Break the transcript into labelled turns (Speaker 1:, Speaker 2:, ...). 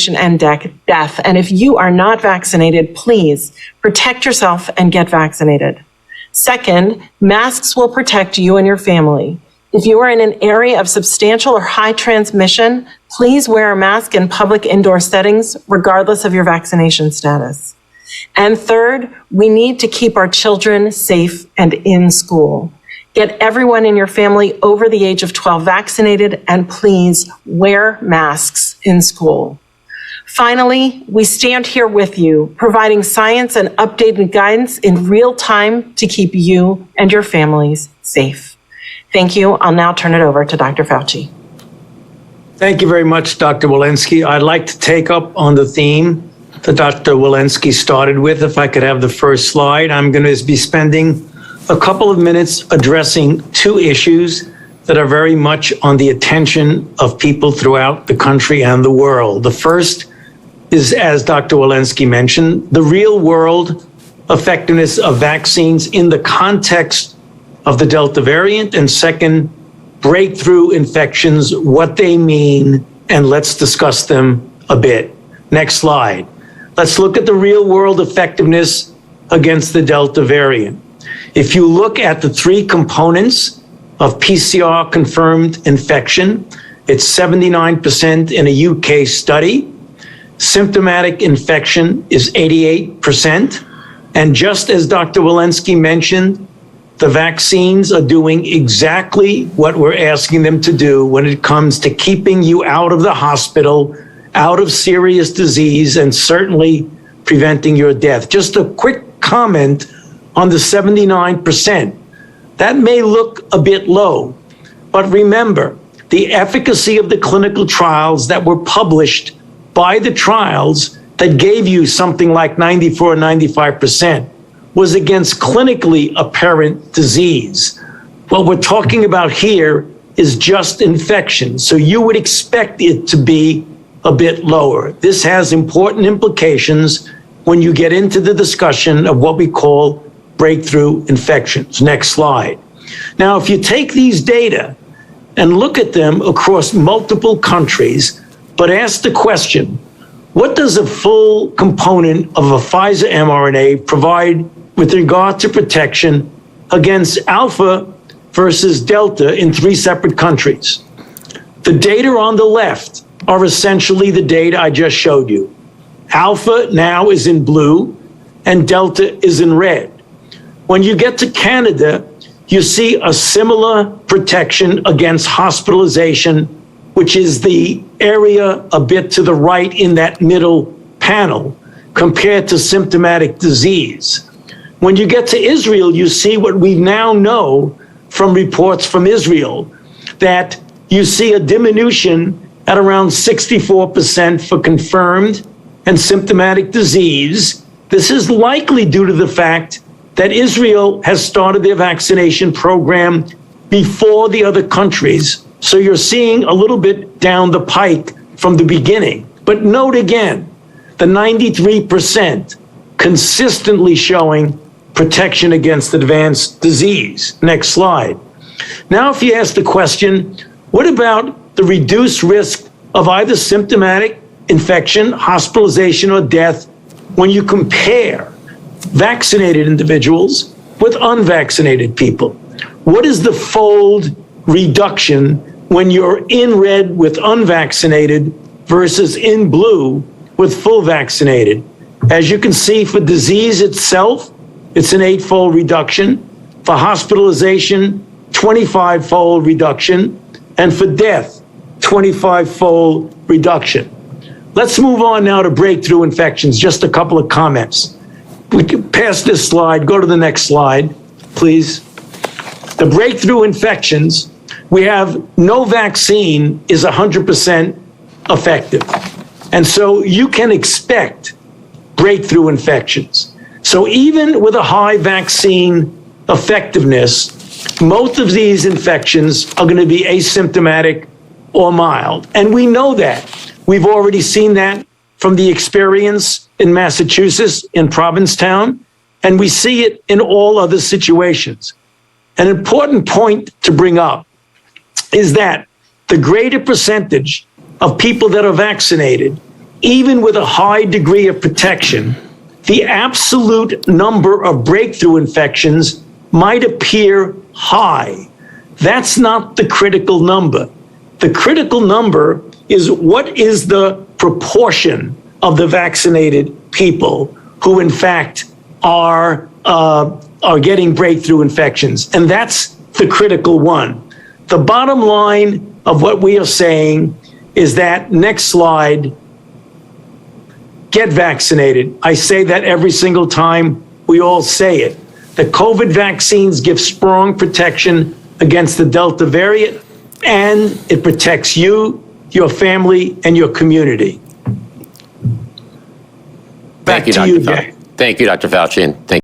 Speaker 1: and death. And if you are not vaccinated, please protect yourself and get vaccinated. Second, masks will protect you and your family. If you are in an area of substantial or high transmission, please wear a mask in public indoor settings, regardless of your vaccination status. And third, we need to keep our children safe and in school. Get everyone in your family over the age of 12 vaccinated, and please wear masks in school. Finally, we stand here with you, providing science and updated guidance in real time to keep you and your families safe. Thank you. I'll now turn it over to Dr. Fauci.
Speaker 2: Thank you very much, Dr. Walensky. I'd like to take up on the theme that Dr. Walensky started with. If I could have the first slide, I'm going to be spending a couple of minutes addressing two issues that are very much on the attention of people throughout the country and the world. The first is, as Dr. Walensky mentioned, the real world effectiveness of vaccines in the context of the Delta variant, and second, breakthrough infections, what they mean, and let's discuss them a bit. Next slide. Let's look at the real world effectiveness against the Delta variant. If you look at the three components of PCR confirmed infection, it's 79% in a UK study. Symptomatic infection is 88%. And just as Dr. Walensky mentioned, the vaccines are doing exactly what we're asking them to do when it comes to keeping you out of the hospital, out of serious disease, and certainly preventing your death. Just a quick comment on the 79%. That may look a bit low, but remember, the efficacy of the clinical trials that were published by the trials that gave you something like 94 or 95% was against clinically apparent disease. What we're talking about here is just infection, so you would expect it to be a bit lower. This has important implications when you get into the discussion of what we call breakthrough infections. Next slide. Now, if you take these data and look at them across multiple countries, but ask the question, what does a full component of a Pfizer mRNA provide with regard to protection against Alpha versus Delta in three separate countries? The data on the left are essentially the data I just showed you. Alpha now is in blue and Delta is in red. When you get to Canada, you see a similar protection against hospitalization, which is the area a bit to the right in that middle panel, compared to symptomatic disease. When you get to Israel, you see what we now know from reports from Israel, that you see a diminution at around 64% for confirmed and symptomatic disease. This is likely due to the fact that Israel has started their vaccination program before the other countries. So you're seeing a little bit down the pike from the beginning. But note again, the 93% consistently showing protection against advanced disease. Next slide. Now, if you ask the question, what about the reduced risk of either symptomatic infection, hospitalization, or death when you compare vaccinated individuals with unvaccinated people? What is the fold reduction when you're in red with unvaccinated versus in blue with full vaccinated? As you can see, for disease itself, it's an 8-fold reduction. For hospitalization, 25-fold reduction. And for death, 25-fold reduction. Let's move on now to breakthrough infections. Just a couple of comments. We can pass this slide. Go to the next slide, please. The breakthrough infections, we have no vaccine is 100% effective. And so you can expect breakthrough infections. So even with a high vaccine effectiveness, most of these infections are going to be asymptomatic or mild. And we know that. We've already seen that from the experience in Massachusetts, in Provincetown, and we see it in all other situations. An important point to bring up is that the greater percentage of people that are vaccinated even with a high degree of protection, the absolute number of breakthrough infections might appear high. That's not the critical number. The critical number is what is the proportion of the vaccinated people who, in fact, are getting breakthrough infections. And that's the critical one. The bottom line of what we are saying is that, next slide, get vaccinated. I say that every single time we all say it. The COVID vaccines give strong protection against the Delta variant, and it protects you, your family, and your community. Back to you, Jay.
Speaker 3: Thank you, Dr. Fauci, and thank